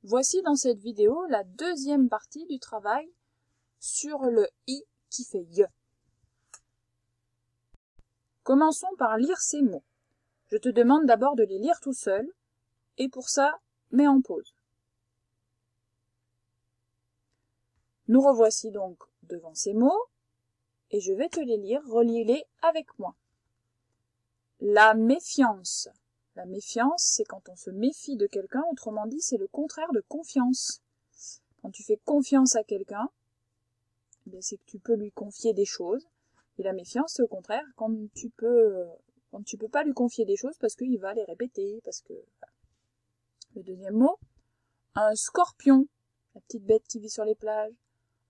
Voici dans cette vidéo la deuxième partie du travail sur le i qui fait y. Commençons par lire ces mots. Je te demande d'abord de les lire tout seul, et pour ça, mets en pause. Nous revoici donc devant ces mots, et je vais te les lire, relis-les avec moi. La méfiance. La méfiance, c'est quand on se méfie de quelqu'un, autrement dit, c'est le contraire de confiance. Quand tu fais confiance à quelqu'un, c'est que tu peux lui confier des choses. Et la méfiance, c'est au contraire quand tu peux pas lui confier des choses parce qu'il va les répéter, parce que... Le deuxième mot, un scorpion, la petite bête qui vit sur les plages.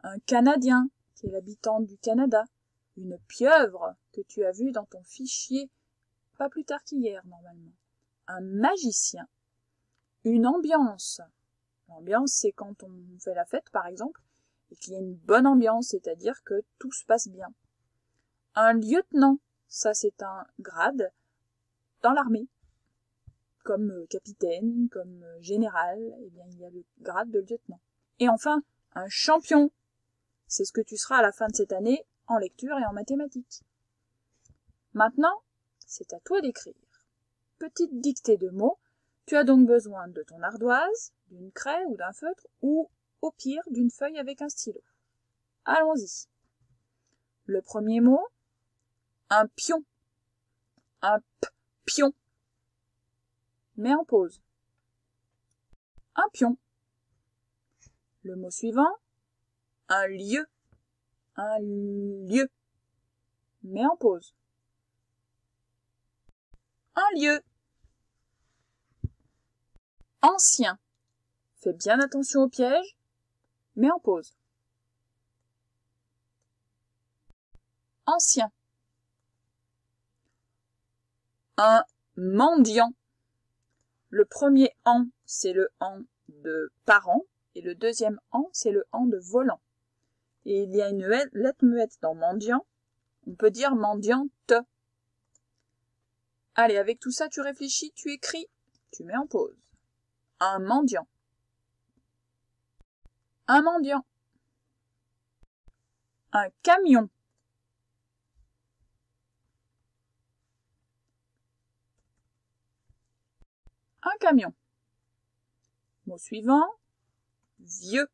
Un Canadien, qui est l'habitant du Canada. Une pieuvre que tu as vue dans ton fichier, pas plus tard qu'hier, normalement. Un magicien. Une ambiance. L'ambiance, c'est quand on fait la fête, par exemple, et qu'il y a une bonne ambiance, c'est-à-dire que tout se passe bien. Un lieutenant, ça c'est un grade dans l'armée. Comme capitaine, comme général, eh bien il y a le grade de lieutenant. Et enfin, un champion. C'est ce que tu seras à la fin de cette année en lecture et en mathématiques. Maintenant, c'est à toi d'écrire. Petite dictée de mots. Tu as donc besoin de ton ardoise, d'une craie ou d'un feutre, ou, au pire, d'une feuille avec un stylo. Allons-y. Le premier mot, un pion. Un pion. Mets en pause. Un pion. Le mot suivant, un lieu. Un lieu. Mets en pause. Un lieu. Ancien. Fais bien attention au piège. Mets en pause. Ancien. Un mendiant. Le premier an, c'est le an de parent, et le deuxième an, c'est le an de volant. Et il y a une lettre muette dans mendiant. On peut dire mendiante. Allez, avec tout ça, tu réfléchis, tu écris, tu mets en pause. Un mendiant. Un mendiant. Un camion. Un camion. Mot suivant, vieux.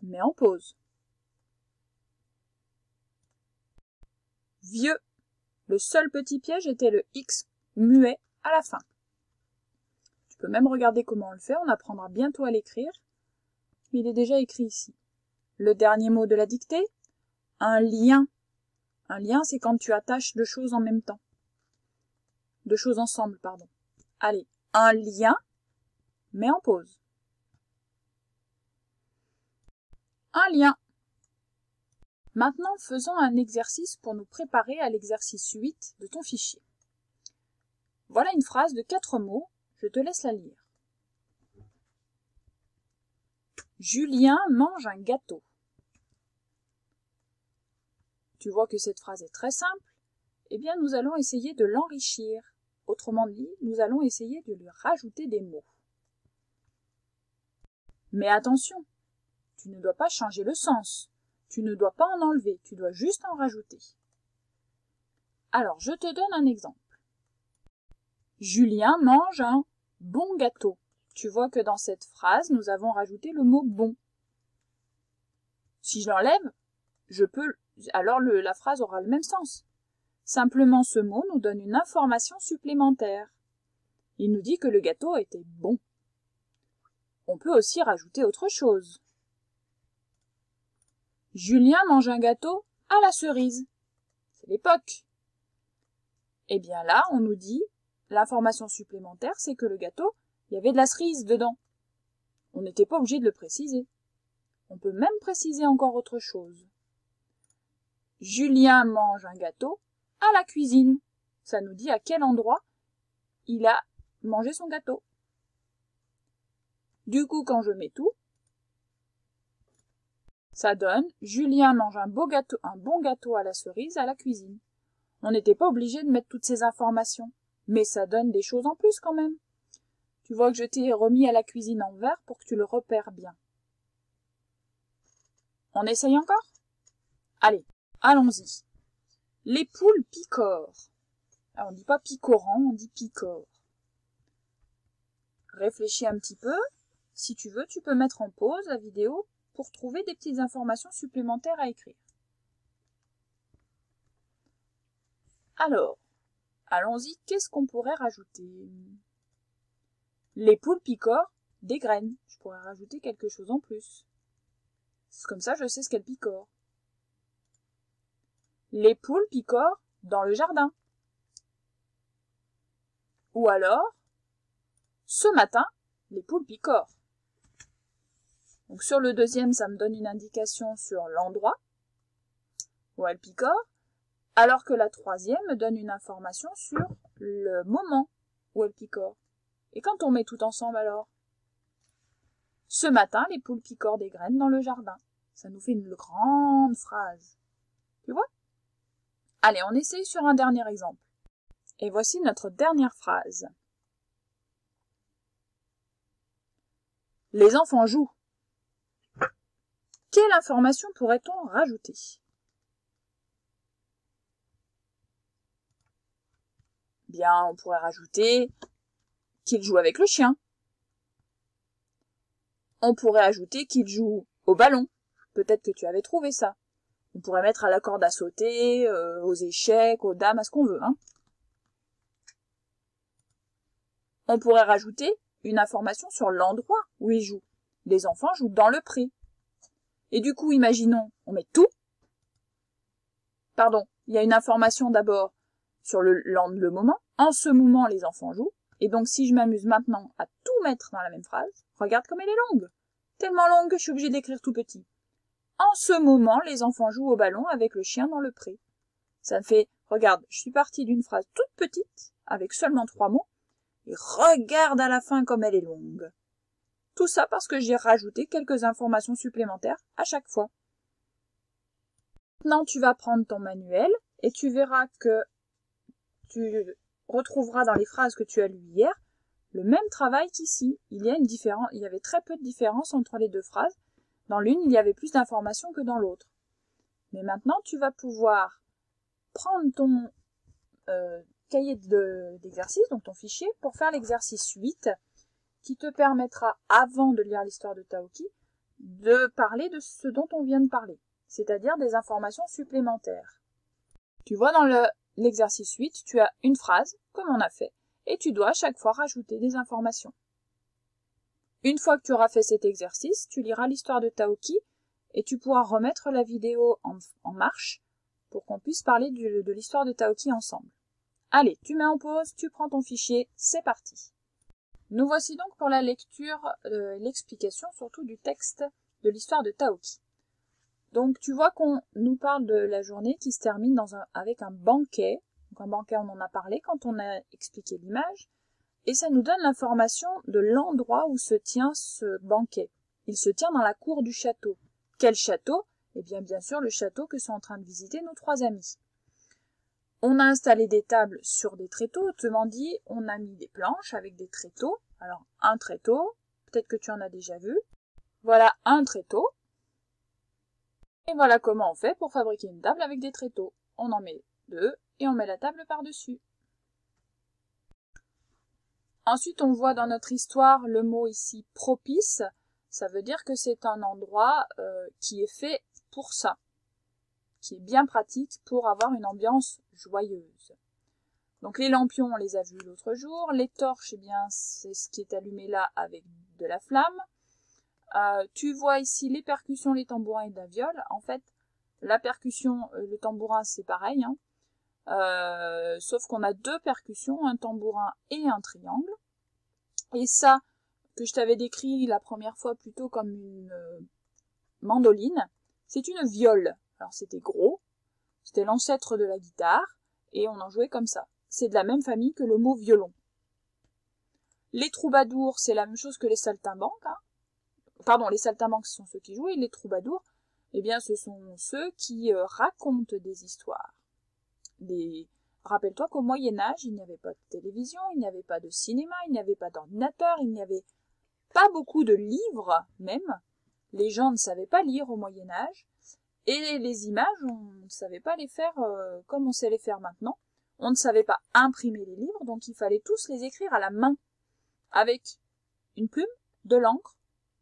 Mets en pause. Vieux. Le seul petit piège était le X muet à la fin. Tu peux même regarder comment on le fait, on apprendra bientôt à l'écrire. Mais il est déjà écrit ici. Le dernier mot de la dictée, un lien. Un lien, c'est quand tu attaches deux choses en même temps. Deux choses ensemble, pardon. Allez, un lien, mets en pause. Un lien. Maintenant, faisons un exercice pour nous préparer à l'exercice 8 de ton fichier. Voilà une phrase de 4 mots, je te laisse la lire. Julien mange un gâteau. Tu vois que cette phrase est très simple, eh bien nous allons essayer de l'enrichir. Autrement dit, nous allons essayer de lui rajouter des mots. Mais attention, tu ne dois pas changer le sens. Tu ne dois pas en enlever, tu dois juste en rajouter. Alors, je te donne un exemple. Julien mange un bon gâteau. Tu vois que dans cette phrase, nous avons rajouté le mot bon. Si je l'enlève, alors la phrase aura le même sens. Simplement, ce mot nous donne une information supplémentaire. Il nous dit que le gâteau était bon. On peut aussi rajouter autre chose. Julien mange un gâteau à la cerise. C'est l'époque. Eh bien là, on nous dit, l'information supplémentaire, c'est que le gâteau, il y avait de la cerise dedans. On n'était pas obligé de le préciser. On peut même préciser encore autre chose. Julien mange un gâteau à la cuisine. Ça nous dit à quel endroit il a mangé son gâteau. Du coup, quand je mets tout, ça donne Julien mange un bon gâteau à la cerise à la cuisine. On n'était pas obligé de mettre toutes ces informations, mais ça donne des choses en plus quand même. Tu vois que je t'ai remis à la cuisine en vert pour que tu le repères bien. On essaye encore? Allez, allons-y. Les poules picorent. Alors, on ne dit pas picorant, on dit picore. Réfléchis un petit peu. Si tu veux, tu peux mettre en pause la vidéo pour trouver des petites informations supplémentaires à écrire. Alors, allons-y, qu'est-ce qu'on pourrait rajouter? Les poules picorent des graines. Je pourrais rajouter quelque chose en plus. Comme ça, je sais ce qu'elles picorent. Les poules picorent dans le jardin. Ou alors, ce matin, les poules picorent. Donc sur le deuxième, ça me donne une indication sur l'endroit où elles picorent, alors que la troisième me donne une information sur le moment où elles picorent. Et quand on met tout ensemble alors? Ce matin, les poules picorent des graines dans le jardin. Ça nous fait une grande phrase. Tu vois? Allez, on essaye sur un dernier exemple. Et voici notre dernière phrase. Les enfants jouent. Quelle information pourrait-on rajouter? Bien, on pourrait rajouter qu'ils jouent avec le chien. On pourrait ajouter qu'ils jouent au ballon. Peut-être que tu avais trouvé ça. On pourrait mettre à la corde à sauter, aux échecs, aux dames, à ce qu'on veut. Hein. On pourrait rajouter une information sur l'endroit où ils jouent. Les enfants jouent dans le pré. Et du coup, imaginons, on met tout. Pardon, il y a une information d'abord sur le moment. En ce moment, les enfants jouent. Et donc, si je m'amuse maintenant à tout mettre dans la même phrase, regarde comme elle est longue. Tellement longue que je suis obligée d'écrire tout petit. En ce moment, les enfants jouent au ballon avec le chien dans le pré. Ça fait, regarde, je suis partie d'une phrase toute petite, avec seulement 3 mots, et regarde à la fin comme elle est longue. Tout ça parce que j'ai rajouté quelques informations supplémentaires à chaque fois. Maintenant, tu vas prendre ton manuel et tu verras que tu retrouveras dans les phrases que tu as lues hier le même travail qu'ici. Il y avait très peu de différence entre les deux phrases. Dans l'une, il y avait plus d'informations que dans l'autre. Mais maintenant, tu vas pouvoir prendre ton cahier d'exercice, donc ton fichier, pour faire l'exercice 8, qui te permettra, avant de lire l'histoire de Taoki, de parler de ce dont on vient de parler, c'est-à-dire des informations supplémentaires. Tu vois, dans l'exercice 8, tu as une phrase, comme on a fait, et tu dois à chaque fois rajouter des informations. Une fois que tu auras fait cet exercice, tu liras l'histoire de Taoki et tu pourras remettre la vidéo en marche pour qu'on puisse parler de l'histoire de Taoki ensemble. Allez, tu mets en pause, tu prends ton fichier, c'est parti. Nous voici donc pour la lecture, l'explication surtout du texte de l'histoire de Taoki. Donc tu vois qu'on nous parle de la journée qui se termine avec un banquet. Donc un banquet, on en a parlé quand on a expliqué l'image. Et ça nous donne l'information de l'endroit où se tient ce banquet. Il se tient dans la cour du château. Quel château? Eh bien sûr, le château que sont en train de visiter nos 3 amis. On a installé des tables sur des tréteaux, autrement dit, on a mis des planches avec des tréteaux. Alors, un tréteau, peut-être que tu en as déjà vu. Voilà un tréteau. Et voilà comment on fait pour fabriquer une table avec des tréteaux. On en met 2 et on met la table par-dessus. Ensuite, on voit dans notre histoire le mot ici propice. Ça veut dire que c'est un endroit qui est fait pour ça, qui est bien pratique pour avoir une ambiance joyeuse. Donc les lampions, on les a vus l'autre jour. Les torches, eh bien, c'est ce qui est allumé là avec de la flamme. Tu vois ici les percussions, les tambourins et la viole. En fait, la percussion, le tambourin, c'est pareil, hein. Sauf qu'on a 2 percussions, un tambourin et un triangle. Et ça, que je t'avais décrit la première fois plutôt comme une mandoline, c'est une viole. Alors c'était gros, c'était l'ancêtre de la guitare, et on en jouait comme ça. C'est de la même famille que le mot violon. Les troubadours, c'est la même chose que les saltimbanques. Hein. Pardon, les saltimbanques, ce sont ceux qui jouent, et les troubadours, eh bien, ce sont ceux qui racontent des histoires. Rappelle-toi qu'au Moyen-Âge, il n'y avait pas de télévision, il n'y avait pas de cinéma, il n'y avait pas d'ordinateur, il n'y avait pas beaucoup de livres même. Les gens ne savaient pas lire au Moyen-Âge. Et les images, on ne savait pas les faire comme on sait les faire maintenant. On ne savait pas imprimer les livres, donc il fallait tous les écrire à la main, avec une plume, de l'encre,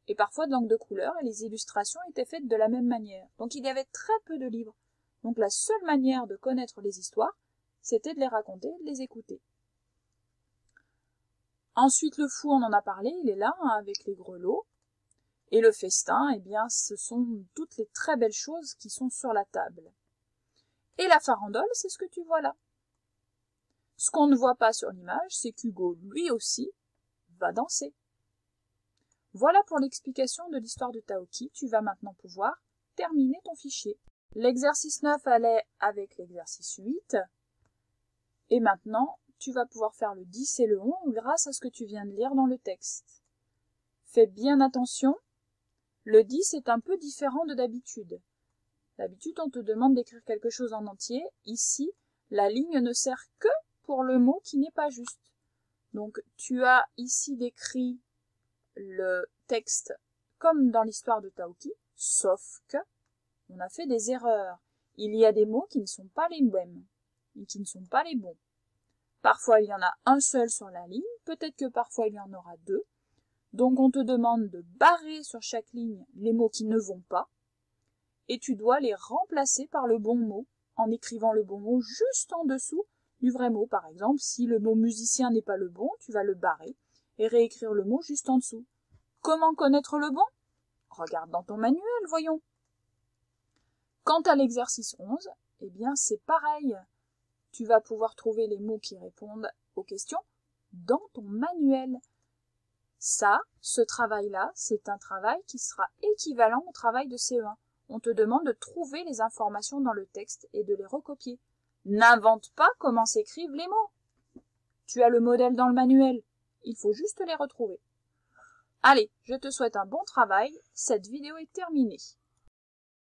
et parfois de l'encre de couleur, et les illustrations étaient faites de la même manière. Donc il y avait très peu de livres. Donc la seule manière de connaître les histoires, c'était de les raconter, de les écouter. Ensuite, le fou, on en a parlé, il est là, avec les grelots. Et le festin, eh bien, ce sont toutes les très belles choses qui sont sur la table. Et la farandole, c'est ce que tu vois là. Ce qu'on ne voit pas sur l'image, c'est qu'Hugo, lui aussi, va danser. Voilà pour l'explication de l'histoire de Taoki. Tu vas maintenant pouvoir terminer ton fichier. L'exercice 9 allait avec l'exercice 8. Et maintenant, tu vas pouvoir faire le 10 et le 11 grâce à ce que tu viens de lire dans le texte. Fais bien attention. Le 10 est un peu différent de d'habitude. D'habitude, on te demande d'écrire quelque chose en entier. Ici, la ligne ne sert que pour le mot qui n'est pas juste. Donc, tu as ici décrit le texte comme dans l'histoire de Taoki, sauf que on a fait des erreurs. Il y a des mots qui ne sont pas les mêmes et qui ne sont pas les bons. Parfois, il y en a un seul sur la ligne, peut-être que parfois il y en aura deux. Donc on te demande de barrer sur chaque ligne les mots qui ne vont pas, et tu dois les remplacer par le bon mot, en écrivant le bon mot juste en dessous du vrai mot. Par exemple, si le mot musicien n'est pas le bon, tu vas le barrer et réécrire le mot juste en dessous. Comment connaître le bon? Regarde dans ton manuel, voyons. Quant à l'exercice 11, eh bien c'est pareil. Tu vas pouvoir trouver les mots qui répondent aux questions dans ton manuel. Ça, ce travail-là, c'est un travail qui sera équivalent au travail de CE1. On te demande de trouver les informations dans le texte et de les recopier. N'invente pas comment s'écrivent les mots. Tu as le modèle dans le manuel. Il faut juste les retrouver. Allez, je te souhaite un bon travail. Cette vidéo est terminée.